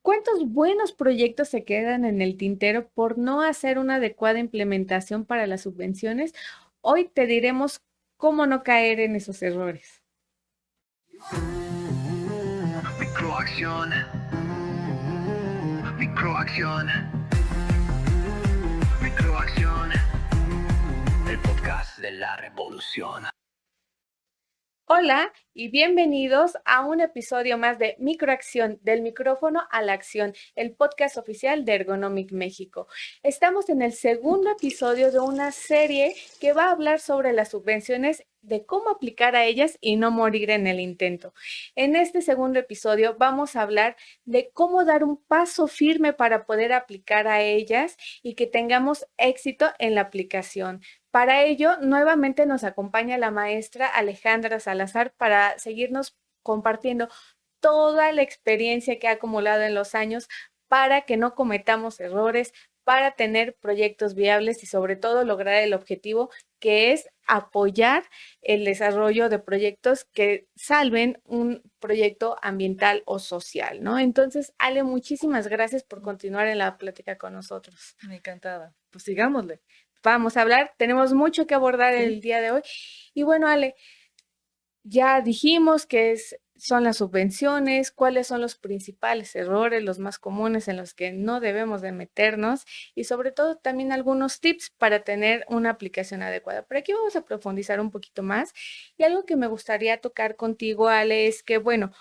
¿Cuántos buenos proyectos se quedan en el tintero por no hacer una adecuada implementación para las subvenciones? Hoy te diremos cómo no caer en esos errores. Microacción, microacción, microacción, el podcast de la revolución. Hola y bienvenidos a un episodio más de Microacción, del micrófono a la acción, el podcast oficial de Ergonomic México. Estamos en el segundo episodio de una serie que va a hablar sobre las subvenciones, de cómo aplicar a ellas y no morir en el intento. En este segundo episodio vamos a hablar de cómo dar un paso firme para poder aplicar a ellas y que tengamos éxito en la aplicación. Para ello, nuevamente nos acompaña la maestra Alejandra Salazar para seguirnos compartiendo toda la experiencia que ha acumulado en los años para que no cometamos errores, para tener proyectos viables y sobre todo lograr el objetivo que es apoyar el desarrollo de proyectos que salven un proyecto ambiental o social, ¿no? Entonces, Ale, muchísimas gracias por continuar en la plática con nosotros. Encantada. Pues sigámosle. Vamos a hablar, tenemos mucho que abordar Sí. el día de hoy. Y bueno, Ale, ya dijimos son las subvenciones, cuáles son los principales errores, los más comunes en los que no debemos de meternos y sobre todo también algunos tips para tener una aplicación adecuada. Pero aquí vamos a profundizar un poquito más y algo que me gustaría tocar contigo, Ale, es que, bueno,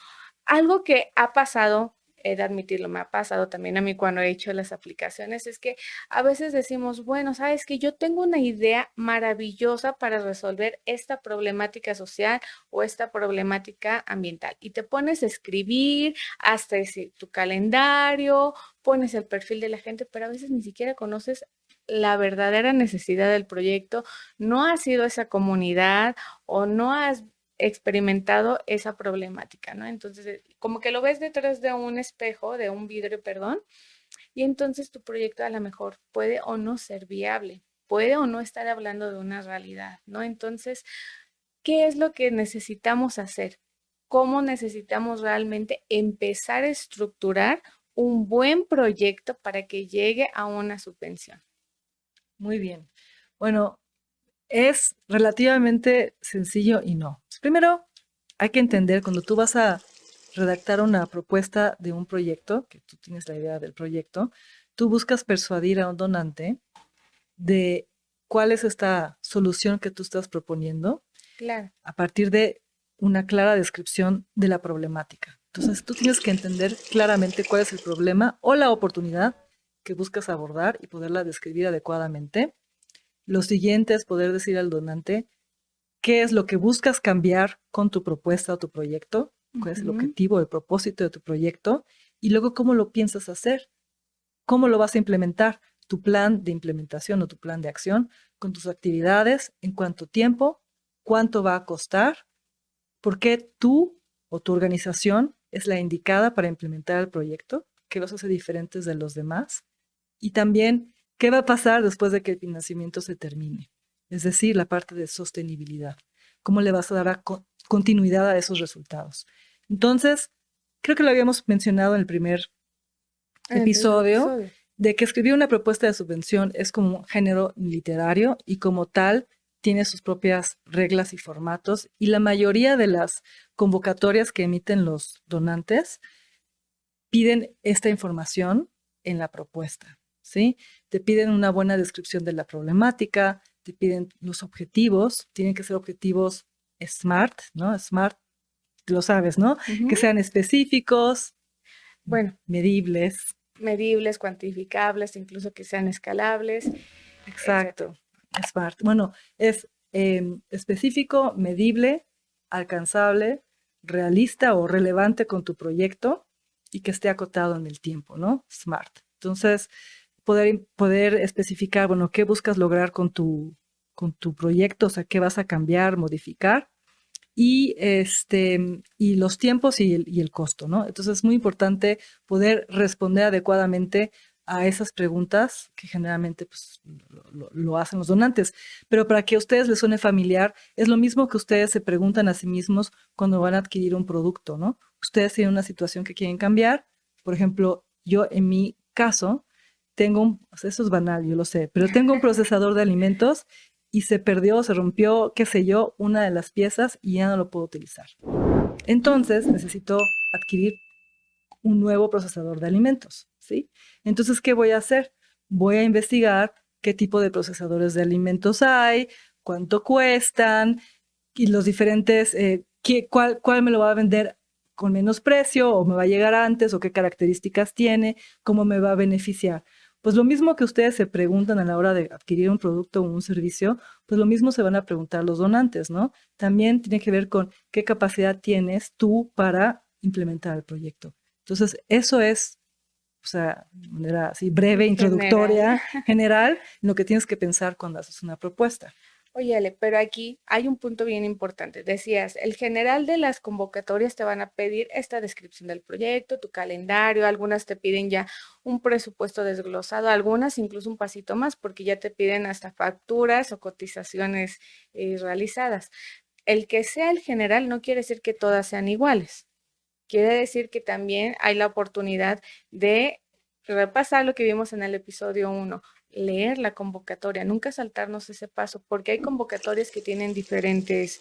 algo que ha pasado, he de admitirlo, me ha pasado también a mí cuando he hecho las aplicaciones, es que a veces decimos, bueno, sabes que yo tengo una idea maravillosa para resolver esta problemática social o esta problemática ambiental. Y te pones a escribir, hasta tu calendario, pones el perfil de la gente, pero a veces ni siquiera conoces la verdadera necesidad del proyecto, no has sido esa comunidad o no has experimentado esa problemática, ¿no? Entonces, como que lo ves detrás de un espejo, de un vidrio, perdón, y entonces tu proyecto a lo mejor puede o no ser viable, puede o no estar hablando de una realidad, ¿no? Entonces, ¿qué es lo que necesitamos hacer? ¿Cómo necesitamos realmente empezar a estructurar un buen proyecto para que llegue a una subvención? Muy bien. Bueno, es relativamente sencillo y no. Primero, hay que entender cuando tú vas a redactar una propuesta de un proyecto, que tú tienes la idea del proyecto, tú buscas persuadir a un donante de cuál es esta solución que tú estás proponiendo Claro. a partir de una clara descripción de la problemática. Entonces, tú tienes que entender claramente cuál es el problema o la oportunidad que buscas abordar y poderla describir adecuadamente. Lo siguiente es poder decir al donante qué es lo que buscas cambiar con tu propuesta o tu proyecto, cuál es el objetivo, el propósito de tu proyecto, y luego cómo lo piensas hacer, cómo lo vas a implementar, tu plan de implementación o tu plan de acción, con tus actividades, en cuánto tiempo, cuánto va a costar, por qué tú o tu organización es la indicada para implementar el proyecto, qué los hace diferentes de los demás, y también qué va a pasar después de que el financiamiento se termine, es decir, la parte de sostenibilidad, cómo le vas a dar continuidad a esos resultados. Entonces, creo que lo habíamos mencionado en el primer episodio, de que escribir una propuesta de subvención es como un género literario y como tal tiene sus propias reglas y formatos, y la mayoría de las convocatorias que emiten los donantes piden esta información en la propuesta, ¿sí? Te piden una buena descripción de la problemática, te piden los objetivos, tienen que ser objetivos SMART, ¿no? SMART, lo sabes, ¿no? Que sean específicos, bueno, medibles. Medibles, cuantificables, incluso que sean escalables. Exacto, SMART. Bueno, es específico, medible, alcanzable, realista o relevante con tu proyecto y que esté acotado en el tiempo, ¿no? SMART. Entonces, poder especificar, bueno, qué buscas lograr con tu proyecto, o sea, qué vas a cambiar, modificar, y los tiempos y el costo, ¿no? Entonces es muy importante poder responder adecuadamente a esas preguntas que generalmente pues, lo hacen los donantes. Pero para que a ustedes les suene familiar, es lo mismo que ustedes se preguntan a sí mismos cuando van a adquirir un producto, ¿no? Ustedes tienen una situación que quieren cambiar, por ejemplo, yo en mi caso tengo o sea, eso es banal, yo lo sé, pero tengo un procesador de alimentos y se perdió, se rompió, qué sé yo, una de las piezas y ya no lo puedo utilizar. Entonces necesito adquirir un nuevo procesador de alimentos, ¿sí? Entonces, ¿qué voy a hacer? Voy a investigar qué tipo de procesadores de alimentos hay, cuánto cuestan y los diferentes, cuál me lo va a vender con menos precio o me va a llegar antes o qué características tiene, cómo me va a beneficiar. Pues lo mismo que ustedes se preguntan a la hora de adquirir un producto o un servicio, pues lo mismo se van a preguntar los donantes, ¿no? También tiene que ver con qué capacidad tienes tú para implementar el proyecto. Entonces, eso es, o sea, de manera así breve, introductoria, general, en lo que tienes que pensar cuando haces una propuesta. Oye, Ale, pero aquí hay un punto bien importante. Decías, el general de las convocatorias te van a pedir esta descripción del proyecto, tu calendario, algunas te piden ya un presupuesto desglosado, algunas incluso un pasito más porque ya te piden hasta facturas o cotizaciones realizadas. El que sea el general no quiere decir que todas sean iguales. Quiere decir que también hay la oportunidad de repasar lo que vimos en el episodio 1, leer la convocatoria, nunca saltarnos ese paso, porque hay convocatorias que tienen diferentes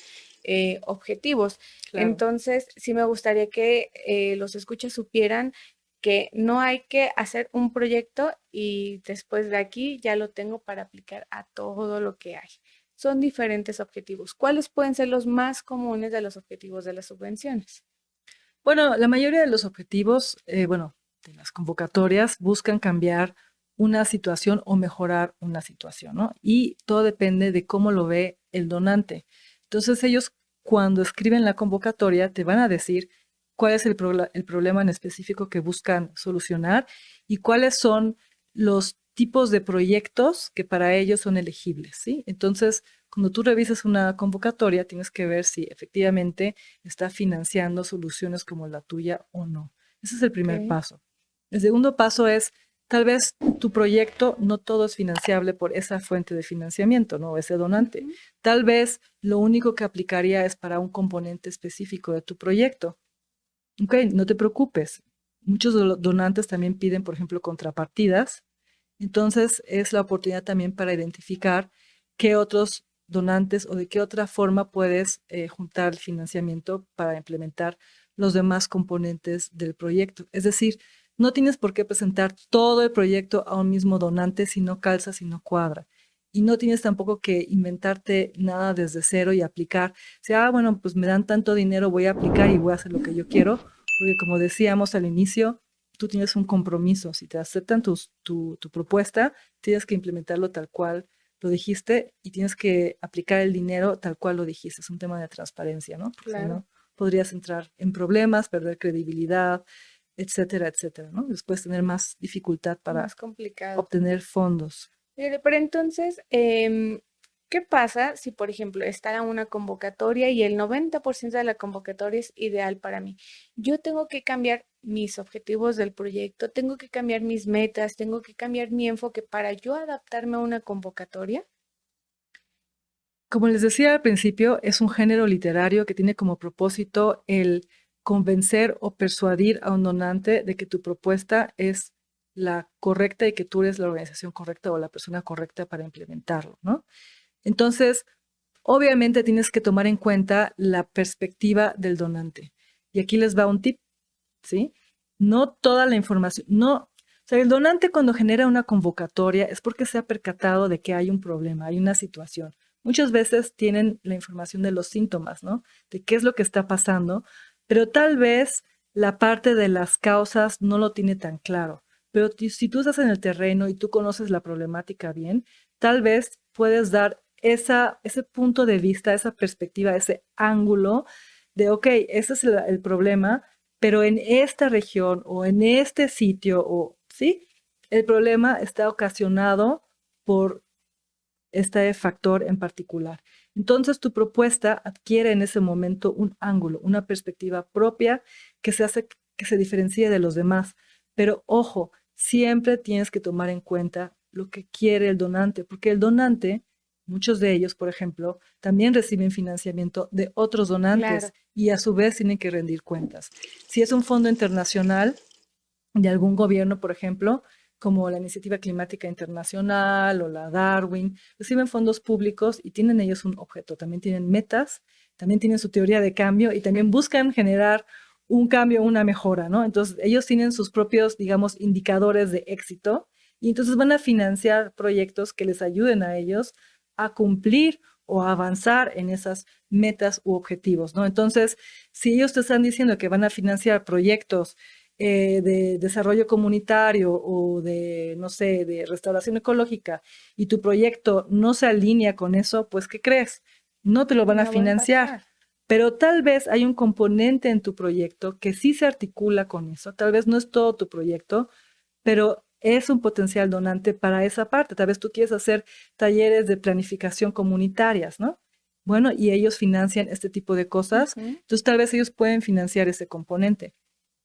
objetivos. Claro. Entonces, sí me gustaría que los escuchas supieran que no hay que hacer un proyecto y después de aquí ya lo tengo para aplicar a todo lo que hay. Son diferentes objetivos. ¿Cuáles pueden ser los más comunes de los objetivos de las subvenciones? Bueno, la mayoría de los objetivos, de las convocatorias buscan cambiar una situación o mejorar una situación, ¿no? Y todo depende de cómo lo ve el donante. Entonces ellos cuando escriben la convocatoria te van a decir cuál es el problema en específico que buscan solucionar y cuáles son los tipos de proyectos que para ellos son elegibles, ¿sí? Entonces, cuando tú revisas una convocatoria, tienes que ver si efectivamente está financiando soluciones como la tuya o no. Ese es el primer Ok. paso. El segundo paso es, tal vez tu proyecto no todo es financiable por esa fuente de financiamiento, ¿no? Ese donante. Ujú. Tal vez lo único que aplicaría es para un componente específico de tu proyecto. Ok, no te preocupes. Muchos de los donantes también piden, por ejemplo, contrapartidas. Entonces, es la oportunidad también para identificar qué otros donantes o de qué otra forma puedes juntar el financiamiento para implementar los demás componentes del proyecto. Es decir, no tienes por qué presentar todo el proyecto a un mismo donante si no calza, si no cuadra. Y no tienes tampoco que inventarte nada desde cero y aplicar. Si, bueno, pues me dan tanto dinero, voy a aplicar y voy a hacer lo que yo quiero. Porque como decíamos al inicio, tú tienes un compromiso. Si te aceptan tu propuesta, tienes que implementarlo tal cual lo dijiste y tienes que aplicar el dinero tal cual lo dijiste. Es un tema de transparencia, ¿no? Porque si Claro. no, podrías entrar en problemas, perder credibilidad, etcétera, etcétera, ¿no? Después tener más dificultad para Más complicado. obtener fondos. Pero entonces, ¿qué pasa si, por ejemplo, está una convocatoria y el 90% de la convocatoria es ideal para mí? Yo tengo que cambiar mis objetivos del proyecto, tengo que cambiar mis metas, tengo que cambiar mi enfoque para yo adaptarme a una convocatoria. Como les decía al principio, es un género literario que tiene como propósito el convencer o persuadir a un donante de que tu propuesta es la correcta y que tú eres la organización correcta o la persona correcta para implementarlo, ¿no? Entonces, obviamente tienes que tomar en cuenta la perspectiva del donante. Y aquí les va un tip, ¿sí? No toda la información, no, o sea, el donante cuando genera una convocatoria es porque se ha percatado de que hay un problema, hay una situación. Muchas veces tienen la información de los síntomas, ¿no? De qué es lo que está pasando, pero tal vez la parte de las causas no lo tiene tan claro. Pero si tú estás en el terreno y tú conoces la problemática bien, tal vez puedes dar ese punto de vista, esa perspectiva, ese ángulo de, ok, ese es el problema, pero en esta región o en este sitio, o sí, el problema está ocasionado por este factor en particular. Entonces tu propuesta adquiere en ese momento un ángulo, una perspectiva propia que se hace que se diferencie de los demás. Pero ojo, siempre tienes que tomar en cuenta lo que quiere el donante, porque el donante, muchos de ellos, por ejemplo, también reciben financiamiento de otros donantes Claro. y a su vez tienen que rendir cuentas. Si es un fondo internacional, de algún gobierno, por ejemplo, como la Iniciativa Climática Internacional o la Darwin, reciben fondos públicos y tienen ellos un objeto, también tienen metas, también tienen su teoría de cambio y también buscan generar un cambio, una mejora, ¿no? Entonces, ellos tienen sus propios, digamos, indicadores de éxito y entonces van a financiar proyectos que les ayuden a ellos a cumplir o a avanzar en esas metas u objetivos, ¿no? Entonces, si ellos te están diciendo que van a financiar proyectos de desarrollo comunitario o de, no sé, de restauración ecológica y tu proyecto no se alinea con eso, pues, ¿qué crees? No te lo van a No va a financiar. pasar. Pero tal vez hay un componente en tu proyecto que sí se articula con eso. Tal vez no es todo tu proyecto, pero es un potencial donante para esa parte. Tal vez tú quieres hacer talleres de planificación comunitarias, ¿no? Bueno, y ellos financian este tipo de cosas. Ujú, Entonces, tal vez ellos pueden financiar ese componente.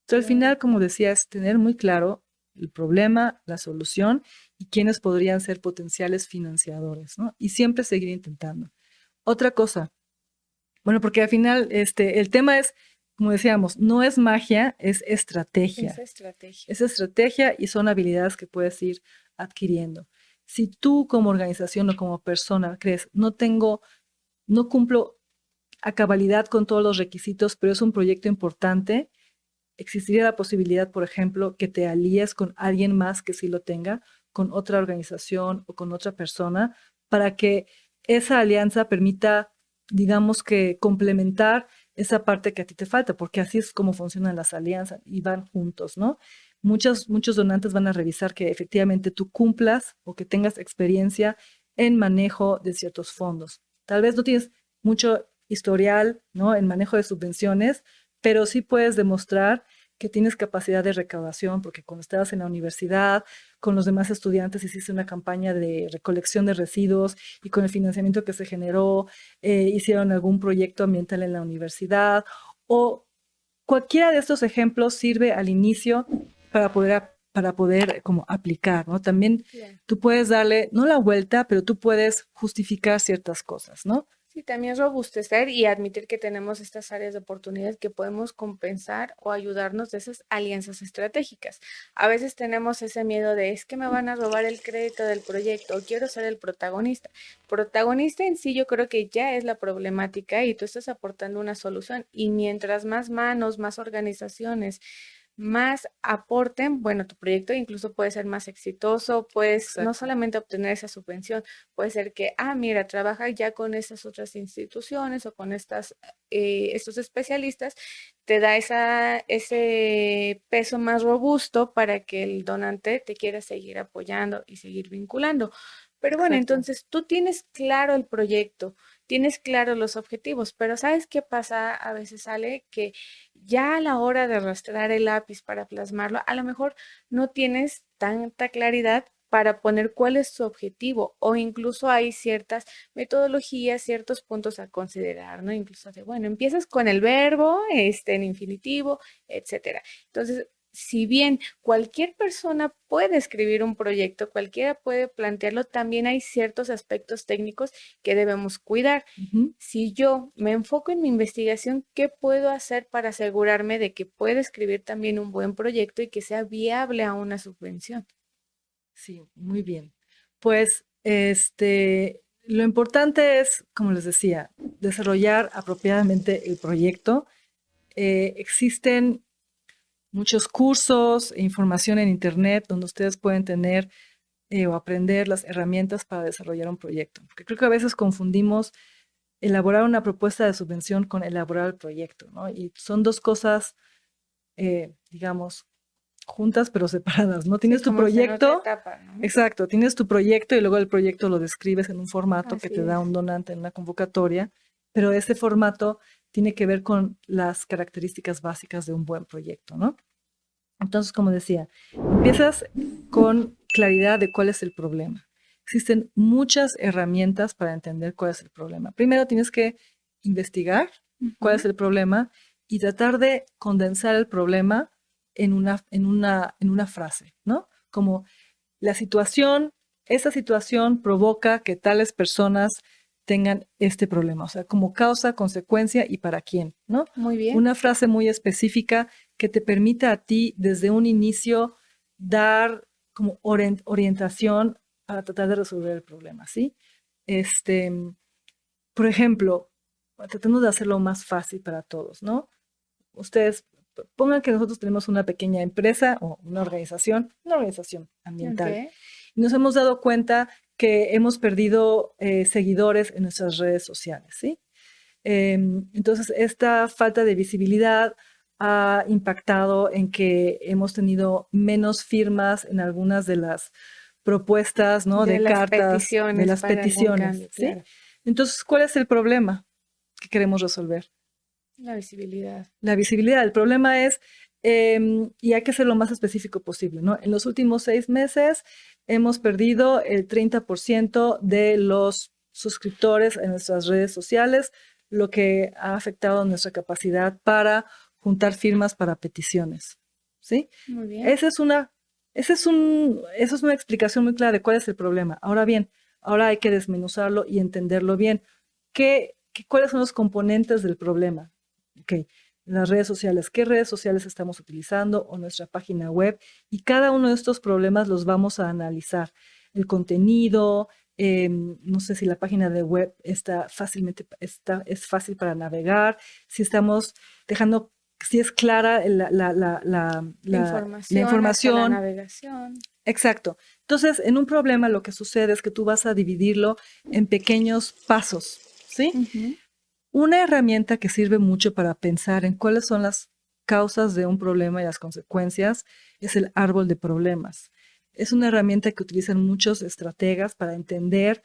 Entonces, al claro. final, como decía, es tener muy claro el problema, la solución y quiénes podrían ser potenciales financiadores, ¿no? Y siempre seguir intentando. Otra cosa, bueno, porque al final el tema es, como decíamos, no es magia, es Esa estrategia. estrategia. Es estrategia y son habilidades que puedes ir adquiriendo. Si tú como organización o como persona crees, no cumplo a cabalidad con todos los requisitos, pero es un proyecto importante, existiría la posibilidad, por ejemplo, que te alíes con alguien más que sí lo tenga, con otra organización o con otra persona, para que esa alianza permita, digamos que complementar esa parte que a ti te falta, porque así es como funcionan las alianzas y van juntos, ¿no? Muchos donantes van a revisar que efectivamente tú cumplas o que tengas experiencia en manejo de ciertos fondos. Tal vez no tienes mucho historial, ¿no? En manejo de subvenciones, pero sí puedes demostrar que tienes capacidad de recaudación, porque cuando estabas en la universidad, con los demás estudiantes hiciste una campaña de recolección de residuos y con el financiamiento que se generó, hicieron algún proyecto ambiental en la universidad o cualquiera de estos ejemplos sirve al inicio para poder como aplicar, ¿no? También Claro. tú puedes darle, no la vuelta, pero tú puedes justificar ciertas cosas, ¿no? Sí, también robustecer y admitir que tenemos estas áreas de oportunidad que podemos compensar o ayudarnos de esas alianzas estratégicas. A veces tenemos ese miedo de es que me van a robar el crédito del proyecto o quiero ser el protagonista. Protagonista en sí yo creo que ya es la problemática y tú estás aportando una solución y mientras más manos, más organizaciones, más aporten, bueno, tu proyecto incluso puede ser más exitoso, puedes no Exacto. solamente obtener esa subvención, puede ser que, mira, trabaja ya con estas otras instituciones o con estos especialistas, te da ese peso más robusto para que el donante te quiera seguir apoyando y seguir vinculando. Pero bueno, Exacto. entonces tú tienes claro el proyecto, tienes claro los objetivos, pero ¿sabes qué pasa? A veces sale que ya a la hora de arrastrar el lápiz para plasmarlo, a lo mejor no tienes tanta claridad para poner cuál es su objetivo o incluso hay ciertas metodologías, ciertos puntos a considerar, ¿no? Incluso de, bueno, empiezas con el verbo, en infinitivo, etcétera. Entonces, si bien cualquier persona puede escribir un proyecto, cualquiera puede plantearlo, también hay ciertos aspectos técnicos que debemos cuidar. Ujú. Si yo me enfoco en mi investigación, ¿qué puedo hacer para asegurarme de que puedo escribir también un buen proyecto y que sea viable a una subvención? Sí, muy bien. Pues lo importante es, como les decía, desarrollar apropiadamente el proyecto. Existen muchos cursos e información en Internet donde ustedes pueden tener o aprender las herramientas para desarrollar un proyecto. Porque creo que a veces confundimos elaborar una propuesta de subvención con elaborar el proyecto, ¿no? Y son dos cosas, digamos, juntas pero separadas, ¿no? Sí, Tienes tu como en otra proyecto, etapa, ¿no? exacto, tienes tu proyecto y luego el proyecto lo describes en un formato que Así te da es. un donante en una convocatoria, pero ese formato tiene que ver con las características básicas de un buen proyecto, ¿no? Entonces, como decía, empiezas con claridad de cuál es el problema. Existen muchas herramientas para entender cuál es el problema. Primero tienes que investigar cuál es Ujú. el problema y tratar de condensar el problema en una frase, ¿no? Como esa situación provoca que tales personas tengan este problema, o sea, como causa, consecuencia y para quién, ¿no? Muy bien. Una frase muy específica que te permita a ti desde un inicio dar como orientación para tratar de resolver el problema, ¿sí? Este, por ejemplo, tratando de hacerlo más fácil para todos, ¿no? Ustedes pongan que nosotros tenemos una pequeña empresa o una organización ambiental. Ok. Y nos hemos dado cuenta que hemos perdido seguidores en nuestras redes sociales, ¿sí? Entonces, esta falta de visibilidad ha impactado en que hemos tenido menos firmas en algunas de las propuestas, ¿no? De De las cartas, de peticiones las para algún peticiones, cambio, ¿sí? claro. Entonces, ¿cuál es el problema que queremos resolver? La visibilidad. La visibilidad. El problema es, y hay que ser lo más específico posible, ¿no? En los últimos 6 meses hemos perdido el 30% de los suscriptores en nuestras redes sociales, lo que ha afectado nuestra capacidad para juntar firmas para peticiones, ¿sí? Muy bien. Esa es una explicación muy clara de cuál es el problema. Ahora bien, ahora hay que desmenuzarlo y entenderlo bien. ¿Cuáles son los componentes del problema? Ok, las redes sociales, ¿qué redes sociales estamos utilizando o nuestra página web? Y cada uno de estos problemas los vamos a analizar. El contenido, no sé si la página de web es fácil para navegar, si estamos dejando, si es clara la Información hasta la información. navegación. Exacto. Entonces, en un problema lo que sucede es que tú vas a dividirlo en pequeños pasos, ¿sí? Ujú. Una herramienta que sirve mucho para pensar en cuáles son las causas de un problema y las consecuencias es el árbol de problemas. Es una herramienta que utilizan muchos estrategas para entender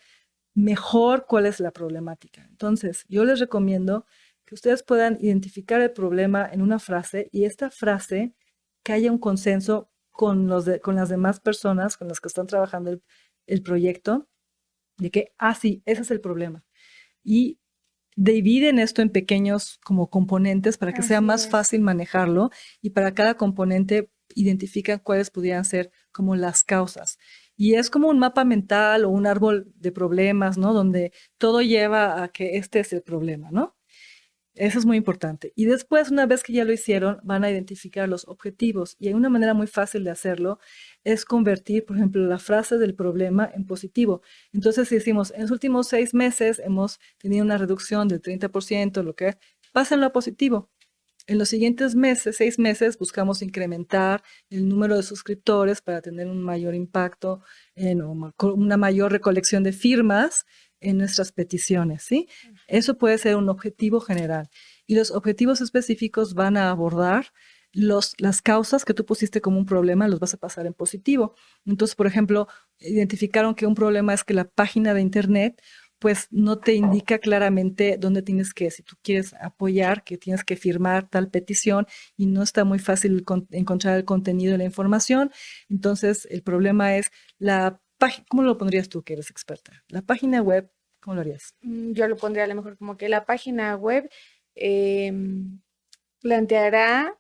mejor cuál es la problemática. Entonces, yo les recomiendo que ustedes puedan identificar el problema en una frase y esta frase que haya un consenso con las demás personas con las que están trabajando el proyecto, de que, sí, ese es el problema. Y dividen esto en pequeños como componentes para que sea Así más es. fácil manejarlo y para cada componente identifican cuáles pudieran ser como las causas. Y es como un mapa mental o un árbol de problemas, ¿no? Donde todo lleva a que este es el problema, ¿no? Eso es muy importante. Y después, una vez que ya lo hicieron, van a identificar los objetivos. Y hay una manera muy fácil de hacerlo, es convertir, por ejemplo, la frase del problema en positivo. Entonces, si decimos, en los últimos 6 meses hemos tenido una reducción del 30%, lo que pásenlo a positivo. En los siguientes 6 meses, buscamos incrementar el número de suscriptores para tener un mayor impacto una mayor recolección de firmas en nuestras peticiones, ¿sí? Eso puede ser un objetivo general. Y los objetivos específicos van a abordar las causas que tú pusiste como un problema, los vas a pasar en positivo. Entonces, por ejemplo, identificaron que un problema es que la página de internet pues no te indica claramente dónde tienes si tú quieres apoyar, que tienes que firmar tal petición y no está muy fácil encontrar el contenido de la información. Entonces, el problema es la página, ¿cómo lo pondrías tú que eres experta? La página web, ¿cómo lo harías? Yo lo pondría a lo mejor como que la página web planteará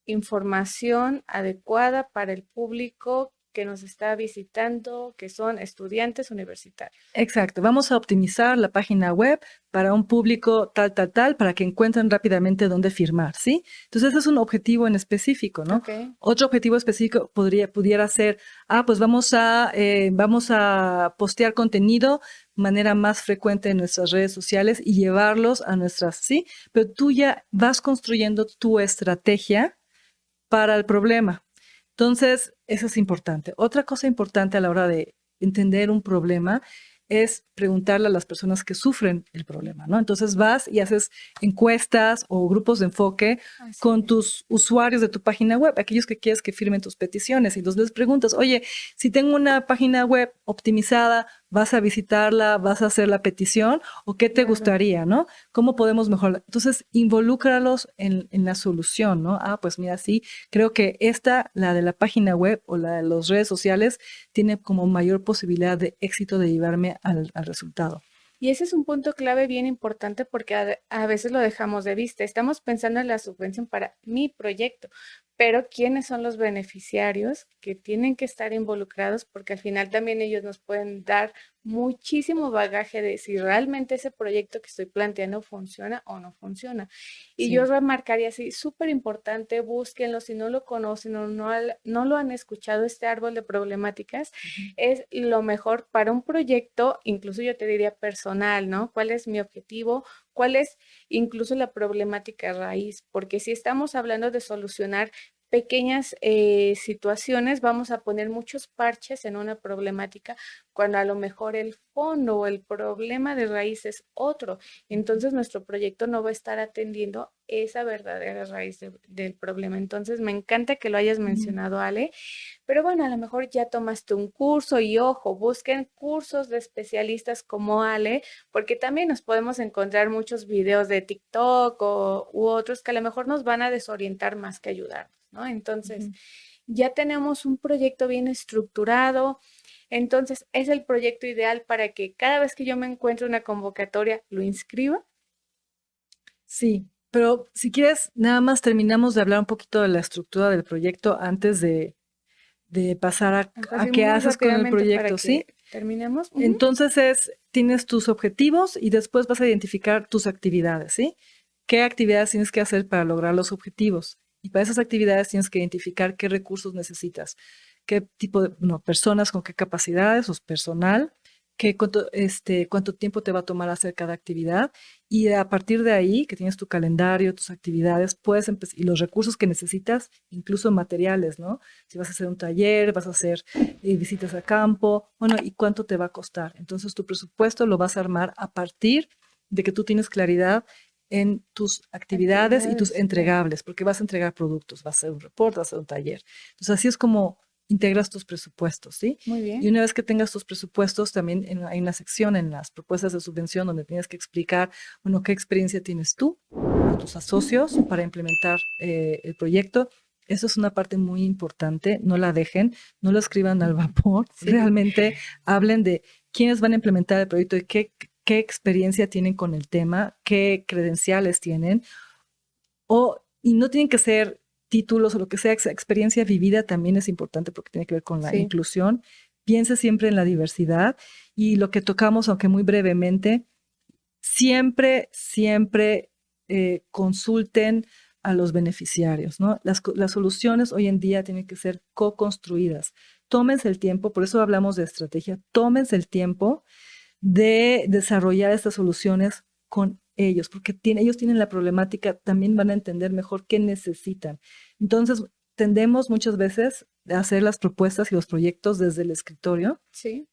información adecuada para el público que nos está visitando, que son estudiantes universitarios. Exacto, vamos a optimizar la página web para un público tal, para que encuentren rápidamente dónde firmar, ¿sí? Entonces, ese es un objetivo en específico, ¿no? Okay. Otro objetivo específico pudiera ser, pues vamos a postear contenido de manera más frecuente en nuestras redes sociales y llevarlos a nuestras, ¿sí? Pero tú ya vas construyendo tu estrategia para el problema. Entonces, eso es importante. Otra cosa importante a la hora de entender un problema es preguntarle a las personas que sufren el problema, ¿no? Entonces vas y haces encuestas o grupos de enfoque con tus usuarios de tu página web, aquellos que quieres que firmen tus peticiones, y entonces les preguntas, oye, si tengo una página web optimizada, ¿vas a visitarla? ¿Vas a hacer la petición? ¿O qué te gustaría, no? ¿Cómo podemos mejorar? Entonces, involúcralos en la solución, ¿no? Pues mira, sí, creo que la de la página web o la de las redes sociales, tiene como mayor posibilidad de éxito de llevarme al resultado. Y ese es un punto clave bien importante porque a veces lo dejamos de vista. Estamos pensando en la subvención para mi proyecto, pero ¿quiénes son los beneficiarios que tienen que estar involucrados? Porque al final también ellos nos pueden dar muchísimo bagaje de si realmente ese proyecto que estoy planteando funciona o no funciona. Y yo Sí. remarcaría así, súper importante, búsquenlo, si no lo conocen o no lo han escuchado, este árbol de problemáticas Ujú. es lo mejor para un proyecto, incluso yo te diría personal, ¿no? ¿Cuál es mi objetivo? ¿Cuál es incluso la problemática raíz? Porque si estamos hablando de solucionar pequeñas situaciones, vamos a poner muchos parches en una problemática cuando a lo mejor el fondo o el problema de raíz es otro. Entonces nuestro proyecto no va a estar atendiendo esa verdadera raíz del problema. Entonces me encanta que lo hayas Ujú. mencionado, Ale, pero bueno, a lo mejor ya tomaste un curso y ojo, busquen cursos de especialistas como Ale, porque también nos podemos encontrar muchos videos de TikTok u otros que a lo mejor nos van a desorientar más que ayudarnos, ¿no? Entonces, Ujú. ya tenemos un proyecto bien estructurado, entonces es el proyecto ideal para que cada vez que yo me encuentre una convocatoria, lo inscriba. Sí, pero si quieres, nada más terminamos de hablar un poquito de la estructura del proyecto antes de pasar a Así qué muy haces con el rápidamente para proyecto, ¿sí? que terminemos. Ujú. Entonces tienes tus objetivos y después vas a identificar tus actividades, ¿sí? ¿Qué actividades tienes que hacer para lograr los objetivos? Y para esas actividades tienes que identificar qué recursos necesitas, qué tipo de, no, personas con qué capacidades o personal, cuánto tiempo te va a tomar hacer cada actividad. Y a partir de ahí, que tienes tu calendario, tus actividades, puedes empezar, y los recursos que necesitas, incluso materiales, ¿no? Si vas a hacer un taller, vas a hacer visitas a campo, bueno, ¿y cuánto te va a costar? Entonces tu presupuesto lo vas a armar a partir de que tú tienes claridad en tus actividades y tus Actividades, claro. entregables, porque vas a entregar productos, vas a hacer un report, vas a hacer un taller. Entonces así es como integras tus presupuestos, ¿sí? Muy Y bien. una vez que tengas tus presupuestos, también hay una sección en las propuestas de subvención donde tienes que explicar, bueno, qué experiencia tienes tú o tus asocios para implementar el proyecto. Eso es una parte muy importante, no la dejen, no lo escriban al vapor, Sí. realmente hablen de quiénes van a implementar el proyecto y qué experiencia tienen con el tema, qué credenciales tienen, y no tienen que ser títulos o lo que sea, experiencia vivida también es importante porque tiene que ver con la Sí. inclusión. Piense siempre en la diversidad y lo que tocamos, aunque muy brevemente, siempre consulten a los beneficiarios, ¿no? Las soluciones hoy en día tienen que ser co-construidas. Tómense el tiempo, por eso hablamos de estrategia, tómense el tiempo de desarrollar estas soluciones con ellos, porque ellos tienen la problemática, también van a entender mejor qué necesitan. Entonces, tendemos muchas veces a hacer las propuestas y los proyectos desde el escritorio, Sí.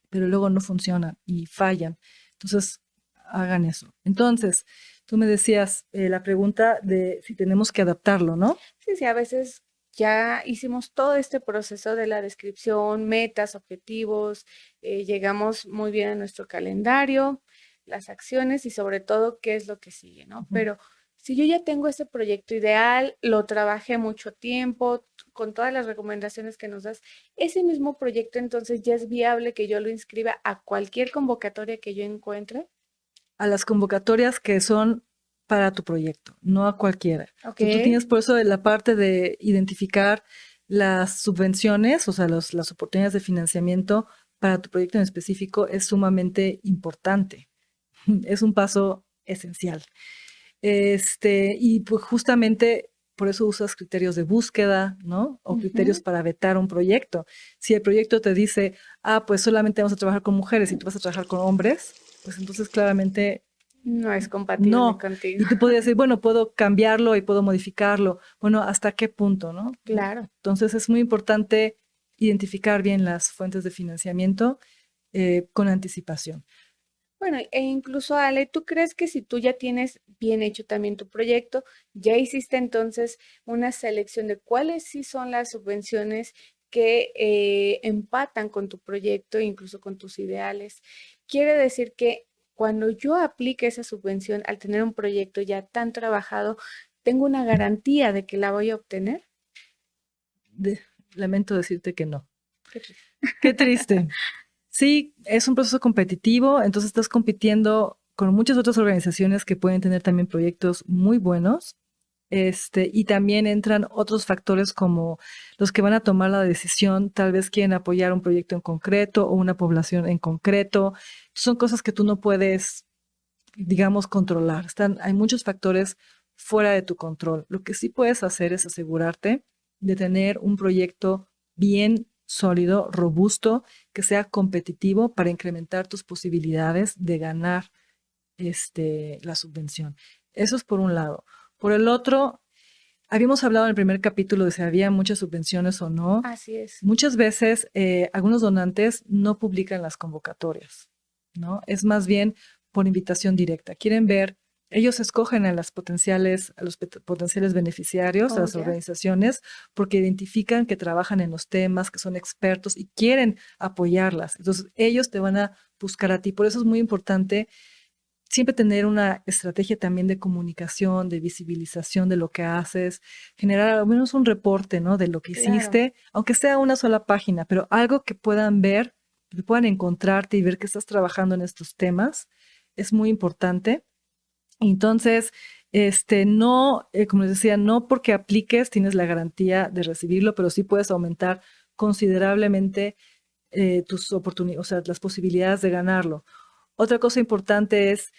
pero luego no funcionan y fallan. Entonces, hagan eso. Entonces, tú me decías la pregunta de si tenemos que adaptarlo, ¿no? Sí, sí, a veces ya hicimos todo este proceso de la descripción, metas, objetivos, llegamos muy bien a nuestro calendario, las acciones y sobre todo qué es lo que sigue, ¿no? Ujú. Pero si yo ya tengo ese proyecto ideal, lo trabajé mucho tiempo, con todas las recomendaciones que nos das, ese mismo proyecto entonces ya es viable que yo lo inscriba a cualquier convocatoria que yo encuentre. A las convocatorias que son para tu proyecto, no a cualquiera. Ok, Tú tienes por eso la parte de identificar las subvenciones, o sea, las oportunidades de financiamiento para tu proyecto en específico es sumamente importante. Es un paso esencial. Y pues justamente por eso usas criterios de búsqueda, ¿no? O criterios ujú, para vetar un proyecto. Si el proyecto te dice, pues solamente vamos a trabajar con mujeres y tú vas a trabajar con hombres, pues entonces claramente no es compatible no. contigo. Y tú podrías decir, bueno, puedo cambiarlo y puedo modificarlo. Bueno, ¿hasta qué punto, no? Claro. Entonces es muy importante identificar bien las fuentes de financiamiento con anticipación. Bueno, e incluso Ale, ¿tú crees que si tú ya tienes bien hecho también tu proyecto, ya hiciste entonces una selección de cuáles sí son las subvenciones que empatan con tu proyecto, incluso con tus ideales? Quiere decir que cuando yo aplique esa subvención al tener un proyecto ya tan trabajado, tengo una garantía de que la voy a obtener. De- lamento decirte que no. Qué triste. Qué triste. Sí, es un proceso competitivo, entonces estás compitiendo con muchas otras organizaciones que pueden tener también proyectos muy buenos Y también entran otros factores como los que van a tomar la decisión, tal vez quieren apoyar un proyecto en concreto o una población en concreto. Son cosas que tú no puedes, digamos, controlar. Hay muchos factores fuera de tu control. Lo que sí puedes hacer es asegurarte de tener un proyecto bien sólido, robusto, que sea competitivo para incrementar tus posibilidades de ganar la subvención. Eso es por un lado. Por el otro, habíamos hablado en el primer capítulo de si había muchas subvenciones o no. Así es. Muchas veces algunos donantes no publican las convocatorias, ¿no? Es más bien por invitación directa. Quieren ver, ellos escogen a los potenciales beneficiarios, a las organizaciones, porque identifican que trabajan en los temas, que son expertos y quieren apoyarlas. Entonces, ellos te van a buscar a ti. Por eso es muy importante siempre tener una estrategia también de comunicación, de visibilización de lo que haces, generar al menos un reporte, ¿no? De lo que hiciste, aunque sea una sola página, pero algo que puedan ver, que puedan encontrarte y ver que estás trabajando en estos temas, es muy importante. Entonces, no, como les decía, no porque apliques tienes la garantía de recibirlo, pero sí puedes aumentar considerablemente tus oportunidades, o sea, las posibilidades de ganarlo. Otra cosa importante es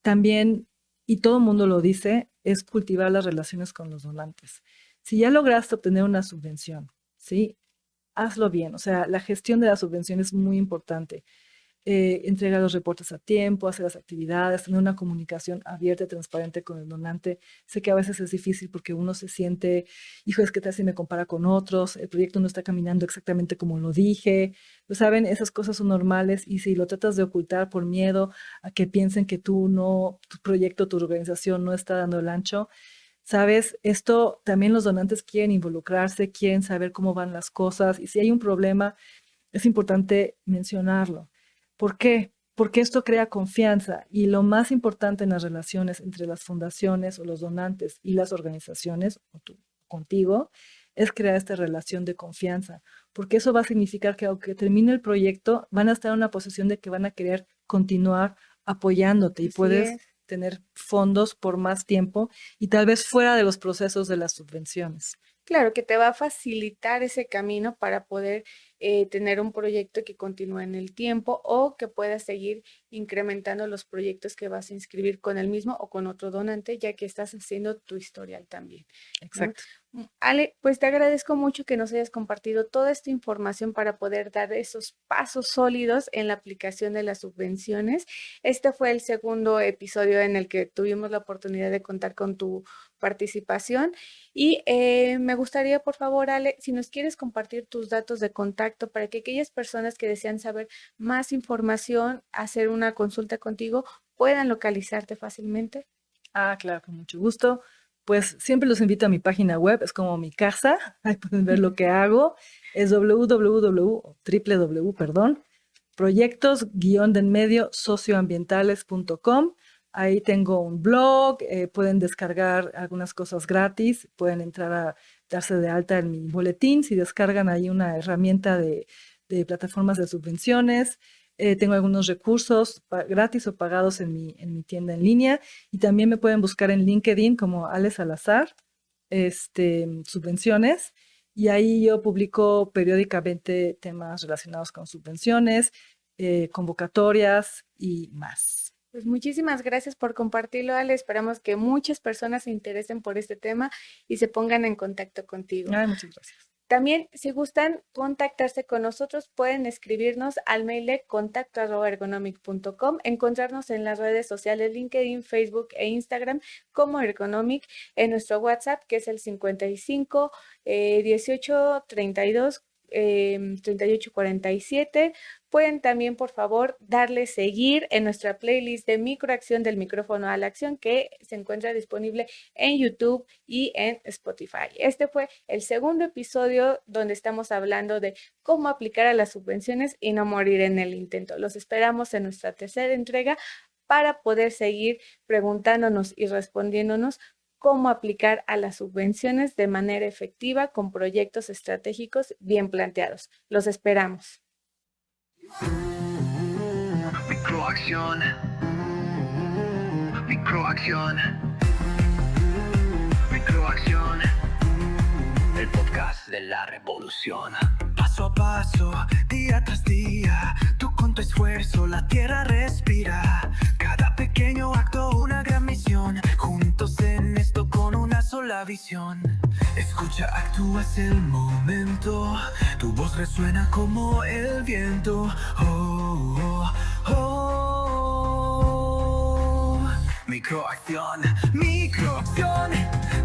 también, y todo el mundo lo dice, es cultivar las relaciones con los donantes. Si ya lograste obtener una subvención, ¿sí? Hazlo bien. O sea, la gestión de la subvención es muy importante. Entrega los reportes a tiempo, hacer las actividades, tener una comunicación abierta y transparente con el donante. Sé que a veces es difícil porque uno se siente, hijo, es que tal si me compara con otros, el proyecto no está caminando exactamente como lo dije. Lo saben, esas cosas son normales y si lo tratas de ocultar por miedo a que piensen que tu proyecto, tu organización no está dando el ancho, sabes, esto también los donantes quieren involucrarse, quieren saber cómo van las cosas y si hay un problema, es importante mencionarlo. ¿Por qué? Porque esto crea confianza y lo más importante en las relaciones entre las fundaciones o los donantes y las organizaciones, o tú contigo, es crear esta relación de confianza, porque eso va a significar que aunque termine el proyecto, van a estar en una posición de que van a querer continuar apoyándote y puedes tener fondos por más tiempo y tal vez fuera de los procesos de las subvenciones. Claro, que te va a facilitar ese camino para poder tener un proyecto que continúe en el tiempo o que puedas seguir incrementando los proyectos que vas a inscribir con el mismo o con otro donante, ya que estás haciendo tu historial también, ¿no? Exacto. Ale, pues te agradezco mucho que nos hayas compartido toda esta información para poder dar esos pasos sólidos en la aplicación de las subvenciones. Este fue el segundo episodio en el que tuvimos la oportunidad de contar con tu participación y me gustaría, por favor, Ale, si nos quieres compartir tus datos de contacto para que aquellas personas que desean saber más información, hacer una consulta contigo, puedan localizarte fácilmente. Ah, claro, con mucho gusto. Pues siempre los invito a mi página web, es como mi casa, ahí pueden ver lo que hago, es proyectos-socioambientales.com. Ahí tengo un blog, pueden descargar algunas cosas gratis, pueden entrar a darse de alta en mi boletín, si descargan ahí una herramienta de plataformas de subvenciones. Tengo algunos recursos gratis o pagados en mi tienda en línea y también me pueden buscar en LinkedIn como Ale Salazar, subvenciones, y ahí yo publico periódicamente temas relacionados con subvenciones, convocatorias y más. Pues muchísimas gracias por compartirlo, Ale. Esperamos que muchas personas se interesen por este tema y se pongan en contacto contigo. Ay, muchas gracias. También, si gustan contactarse con nosotros, pueden escribirnos al mail de contacto@ergonomic.com, encontrarnos en las redes sociales LinkedIn, Facebook e Instagram como Ergonomic, en nuestro WhatsApp que es el 55 18 32 38 47. Pueden también, por favor, darle seguir en nuestra playlist de microacción del micrófono a la acción que se encuentra disponible en YouTube y en Spotify. Este fue el segundo episodio donde estamos hablando de cómo aplicar a las subvenciones y no morir en el intento. Los esperamos en nuestra tercera entrega para poder seguir preguntándonos y respondiéndonos cómo aplicar a las subvenciones de manera efectiva con proyectos estratégicos bien planteados. Los esperamos. Microacción. Microacción. Microacción. Microacción, el podcast de la revolución. Paso a paso, día tras día, tú con tu esfuerzo la tierra respira. Cada pequeño acto una gran misión, juntos en esto con una sola visión. Escucha, actúa, es el momento, tu voz resuena como el viento. Oh, oh, oh. Microacción, microacción,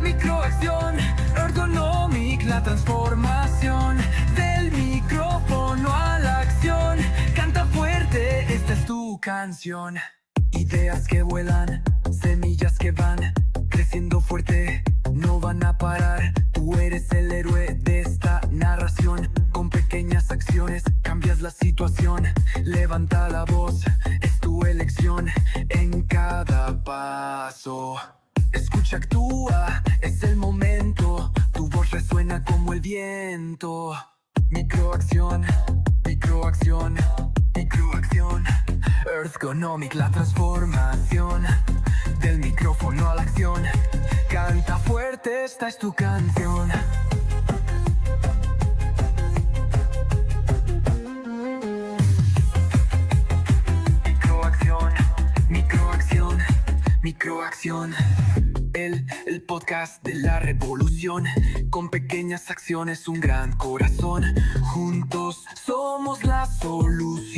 microacción, ergonomic, la transformación del micrófono a la acción. Canta fuerte, esta es tu canción. Ideas que vuelan, semillas que van creciendo fuerte, no van a parar. Tú eres el héroe de esta narración. Con pequeñas acciones cambias la situación. Levanta la voz, es tu elección en cada paso. Escucha, actúa, es el momento, tu voz resuena como el viento. Microacción, microacción, microacción, ergonomic, la transformación del micrófono a la acción. Canta fuerte, esta es tu canción. Microacción, microacción, microacción. El podcast de la revolución. Con pequeñas acciones un gran corazón. Juntos somos la solución.